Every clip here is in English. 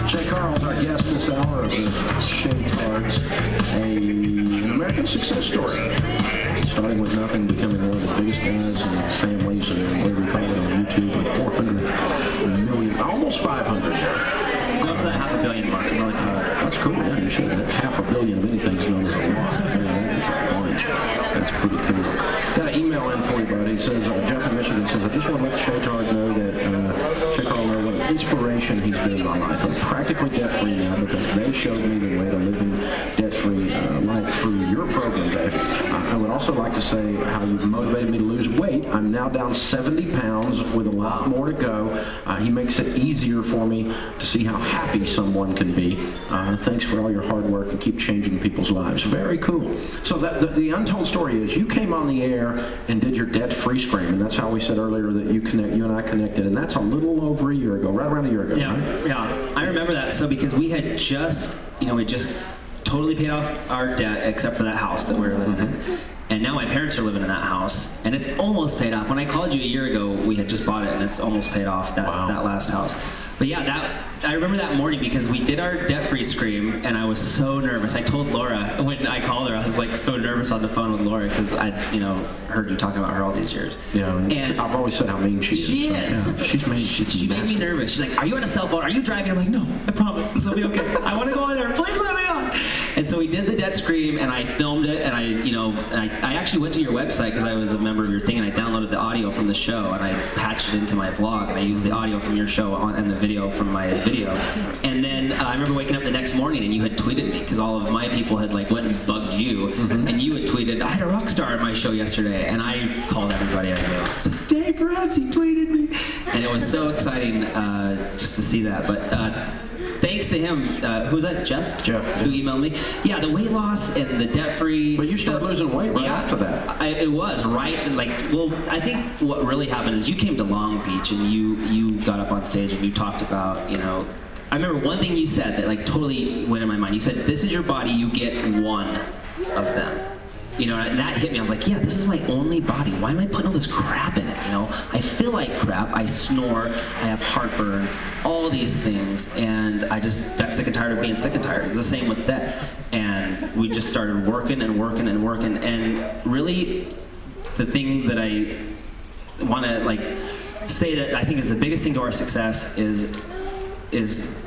Jay Carl's our guest this hour of the Shea Tards, an American success story. Starting with nothing, becoming one of the biggest guys and families, and whatever you call it, on YouTube with 400 million, almost 500 now. Going for that $500 million mark. I'm really proud. That's cool, yeah, you should. $500 million of anything is known as a lot. Man, that's a bunch. That's pretty cool. Got an email in for you, buddy. It says, Jeff in Michigan says, I just want to let Shea Tard know that, Shea Carl know what an inspiration he's been in my life. I'm practically debt-free now because they showed me the way to living debt-free life through your program, Dave. I would also like to say how you've motivated me to lose weight. I'm now down 70 pounds with a lot more to go. He makes it easier for me to see how happy someone can be. Thanks for all your hard work and keep changing people's lives. Very cool. So the untold story is you came on the air and did your debt-free scream, and that's how we said earlier that you and I connected, and that's a little over a year ago, right around a year ago. Yeah, right? yeah. I remember that. So because we had just, we just totally paid off our debt except for that house that we were living in. And now my parents are living in that house, and it's almost paid off. When I called you a year ago, we had just bought it, and it's almost paid off, that last house. But yeah, I remember that morning because we did our debt-free scream, and I was so nervous. I told Laura, when I called her, I was like so nervous on the phone with Laura because I, heard you talking about her all these years. Yeah, and I've always said how mean she is. She is. Yeah, she's mean. She made me nervous. She's like, are you on a cell phone? Are you driving? I'm like, no, I promise. This will be okay. I want to go on there. Please let me on. And so we did the debt scream, and I filmed it, and I actually went to your website because I was a member of your thing, and I downloaded the audio from the show, and I patched it into my vlog, and I used the audio from your show and the video from my video. And then I remember waking up the next morning, and you had tweeted me because all of my people had went and bugged you, and you had tweeted, I had a rock star on my show yesterday, and I called everybody I knew. I was like, Dave Ramsey tweeted me, and it was so exciting just to see that. But thanks to him, who was that, Jeff? Jeff. Who emailed me? Yeah, the weight loss and the debt-free. But you started losing weight right after that. It was, right? I think what really happened is you came to Long Beach and you got up on stage and you talked about, I remember one thing you said that totally went in my mind. You said, this is your body, you get one of them. And that hit me. I was like, yeah, this is my only body. Why am I putting all this crap in it? I feel like crap. I snore. I have heartburn. All these things. And I just got sick and tired of being sick and tired. It's the same with that. And we just started working and working and working. And really, the thing that I want to say that I think is the biggest thing to our success is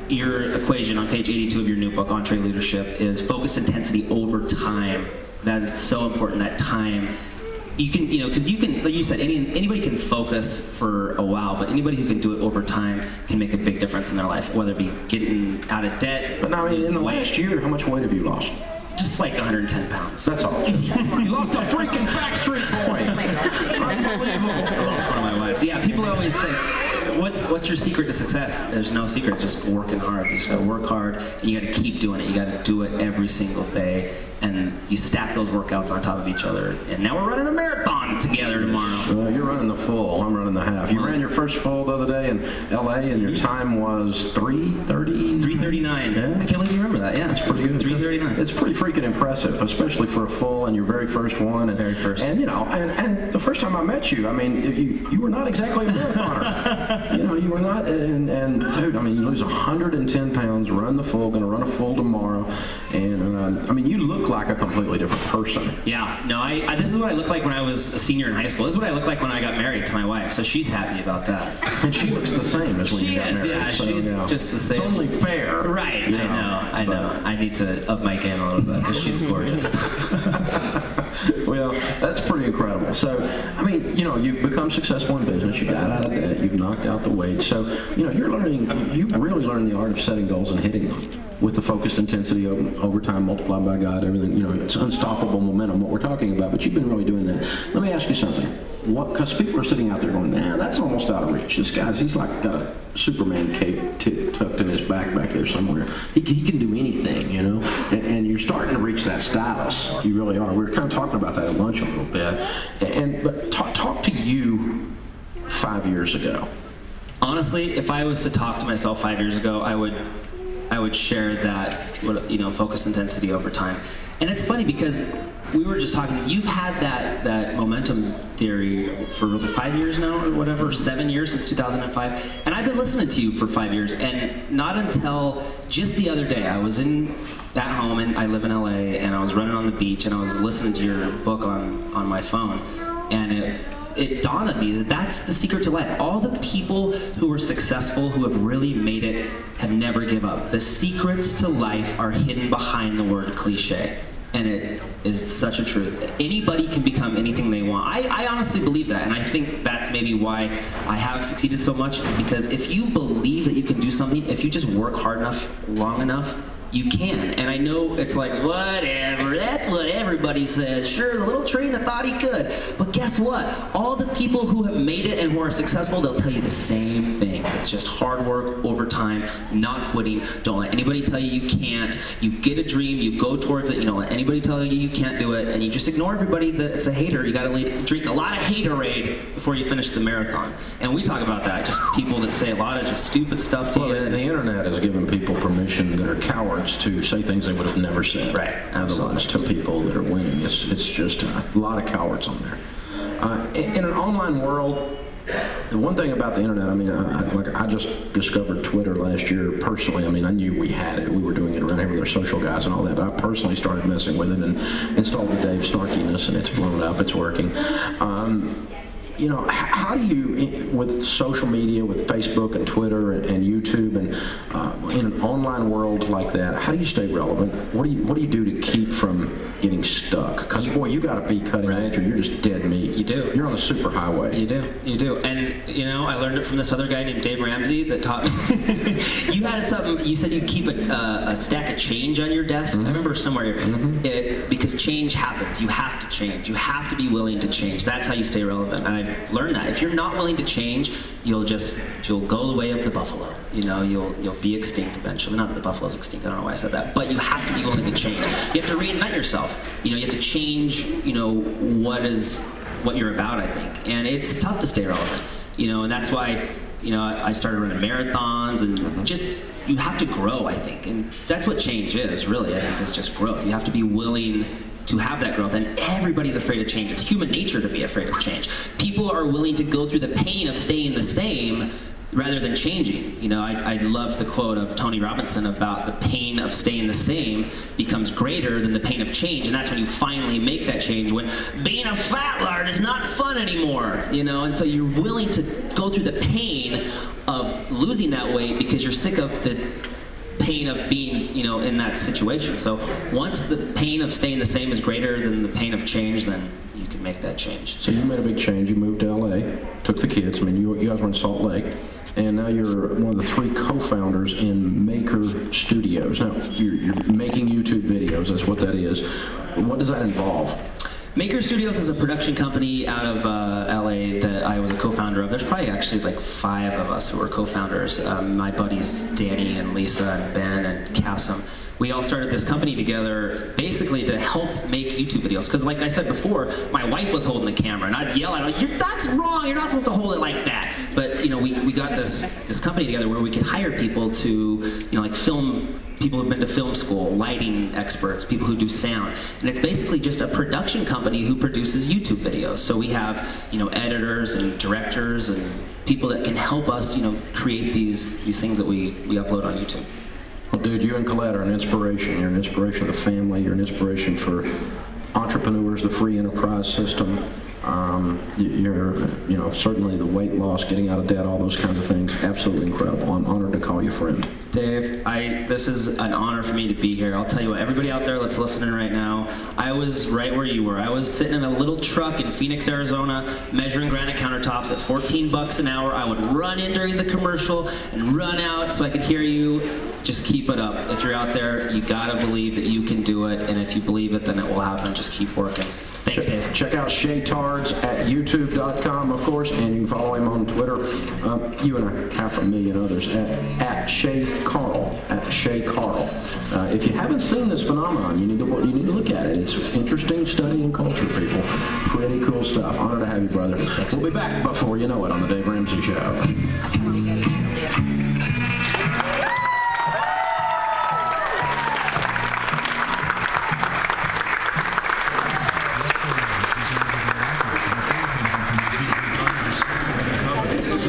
your equation on page 82 of your new book, Entre Leadership, is focus intensity over time. That is so important, that time. You can, because you can, like you said, anybody can focus for a while, but anybody who can do it over time can make a big difference in their life, whether it be getting out of debt. But now, in the last year, how much weight have you lost? Just 110 pounds. That's all. You lost a freaking Backstreet Boy. Unbelievable. I lost one of my wives. Yeah, people always say, what's your secret to success? There's no secret, just working hard. You just gotta work hard, and you gotta keep doing it. You gotta do it every single day, and you stack those workouts on top of each other. And now we're running a marathon together tomorrow. You're running the full. I'm running the half. You ran your first full the other day in L.A., and your time was 3:30? 3:39. Yeah. I can't believe you remember that. Yeah, that's pretty good. 3:39. It's pretty freaking impressive, especially for a full and your very first one. And, very first. And and the first time I met you, you were not exactly a marathoner. You were not. And dude, you lose 110 pounds, run the full, going to run a full tomorrow, and you look like a completely different person. Yeah. No, this is what I looked like when I was a senior in high school. This is what I looked like when I got married to my wife. So she's happy about that. And she looks the same as when you got married. Yeah, she's just the same. It's only fair. Right. I know. I need to up my game a little bit because she's gorgeous. Well, that's pretty incredible. So, you've become successful in business. You got out of debt. You've knocked out the weight. So, you've really learned the art of setting goals and hitting them with the focused intensity over time multiplied by God, everything. It's unstoppable momentum, what we're talking about, but you've been really doing that. Let me ask you something. Because people are sitting out there going, man, that's almost out of reach. This guy's, he's got a Superman cape tucked in his back there somewhere. He can do anything, and you're starting to reach that status. You really are. We were kind of talking about that at lunch a little bit. But talk to you 5 years ago. Honestly, if I was to talk to myself 5 years ago, I would share that, focus intensity over time. And it's funny because we were just talking, you've had that momentum theory for was it 5 years now or whatever, 7 years since 2005, and I've been listening to you for 5 years, and not until just the other day, I was at home, and I live in LA, and I was running on the beach, and I was listening to your book on my phone, and it dawned on me that that's the secret to life. All the people who are successful, who have really made it, have never give up. The secrets to life are hidden behind the word cliche. And it is such a truth. Anybody can become anything they want. I honestly believe that, and I think that's maybe why I have succeeded so much, is because if you believe that you can do something, if you just work hard enough, long enough, you can. And I know it's like, whatever, that's what everybody says. Sure, the little train that thought he could. But guess what? All the people who have made it and who are successful, they'll tell you the same thing. It's just hard work, overtime, not quitting. Don't let anybody tell you you can't. You get a dream, you go towards it. You don't let anybody tell you you can't do it. And you just ignore everybody that's a hater. You got to drink a lot of haterade before you finish the marathon. And we talk about that. Just people that say a lot of just stupid stuff to you. Well, the internet has given people permission that are cowards to say things they would have never said. Right. Otherwise, to people that are winning, it's just a lot of cowards on there. In an online world, the one thing about the internet, I mean, I just discovered Twitter last year personally. I mean, I knew we had it. We were doing it around here with our social guys and all that. But I personally started messing with it and installed the Dave Snarkiness, and it's blown up. It's working. You know, how do you, with social media, with Facebook and Twitter and YouTube, and in an online world like that, how do you stay relevant? What do you do to keep from getting stuck? Because boy, you got to be cutting edge, or you're just dead meat. You do. You're on the superhighway. You do. And you know, I learned it from this other guy named Dave Ramsey that taught me. You had something. You said you keep a stack of change on your desk. Mm-hmm. I remember somewhere because change happens. You have to change. You have to be willing to change. That's how you stay relevant. And I've learned that if you're not willing to change, you'll go the way of the buffalo. You know, you'll be extinct eventually. Not that the buffalo's extinct. I don't know why I said that. But you have to be willing to change. You have to reinvent yourself. You know, you have to change. You know, what you're about. I think, and it's tough to stay relevant. You know, and that's why. You know, I started running marathons, and just you have to grow. I think, and that's what change is. Really, I think it's just growth. You have to be willing to have that growth, and everybody's afraid of change. It's human nature to be afraid of change. People are willing to go through the pain of staying the same rather than changing. You know, I love the quote of Tony Robinson about the pain of staying the same becomes greater than the pain of change, and that's when you finally make that change, when being a fat lard is not fun anymore, you know, and so you're willing to go through the pain of losing that weight because you're sick of the pain of being, you know, in that situation. So once the pain of staying the same is greater than the pain of change, then you can make that change. So you made a big change. You moved to LA, took the kids. I mean, you guys were in Salt Lake, and now you're one of the 3 co-founders in Maker Studios. Now, you're making YouTube videos. That's what that is. What does that involve? Maker Studios is a production company out of LA that I was a co-founder of. There's probably actually like 5 of us who were co-founders. My buddies Danny and Lisa and Ben and Kasim. We all started this company together basically to help make YouTube videos. Because like I said before, my wife was holding the camera, and I'd yell at her, that's wrong, you're not supposed to hold it like that. But you know, we got this company together where we could hire people to, you know, like film, people who've been to film school, lighting experts, people who do sound. And it's basically just a production company who produces YouTube videos. So we have, you know, editors and directors and people that can help us, you know, create these things that we upload on YouTube. Well, dude, you and Colette are an inspiration. You're an inspiration to the family. You're an inspiration for entrepreneurs, the free enterprise system. You're, you know, certainly the weight loss, getting out of debt, all those kinds of things. Absolutely incredible. I'm honored to call you friend. Dave, this is an honor for me to be here. I'll tell you what, everybody out there that's listening right now, I was right where you were. I was sitting in a little truck in Phoenix, Arizona, measuring granite countertops at $14 an hour. I would run in during the commercial and run out so I could hear you. Just keep it up. If you're out there, you gotta believe that you can do it, and if you believe it, then it will happen. Just keep working. Thanks, Dave. Check out Shay Tards at youtube.com, of course, and you can follow him on Twitter. You and 500,000 others at Shay Carl. At Shay Carl. If you haven't seen this phenomenon, you need to look at it. It's interesting studying culture, people. Pretty cool stuff. Honored to have you, brother. Thanks. We'll be back before you know it on the Dave Ramsey Show.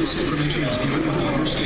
this information is given with the understanding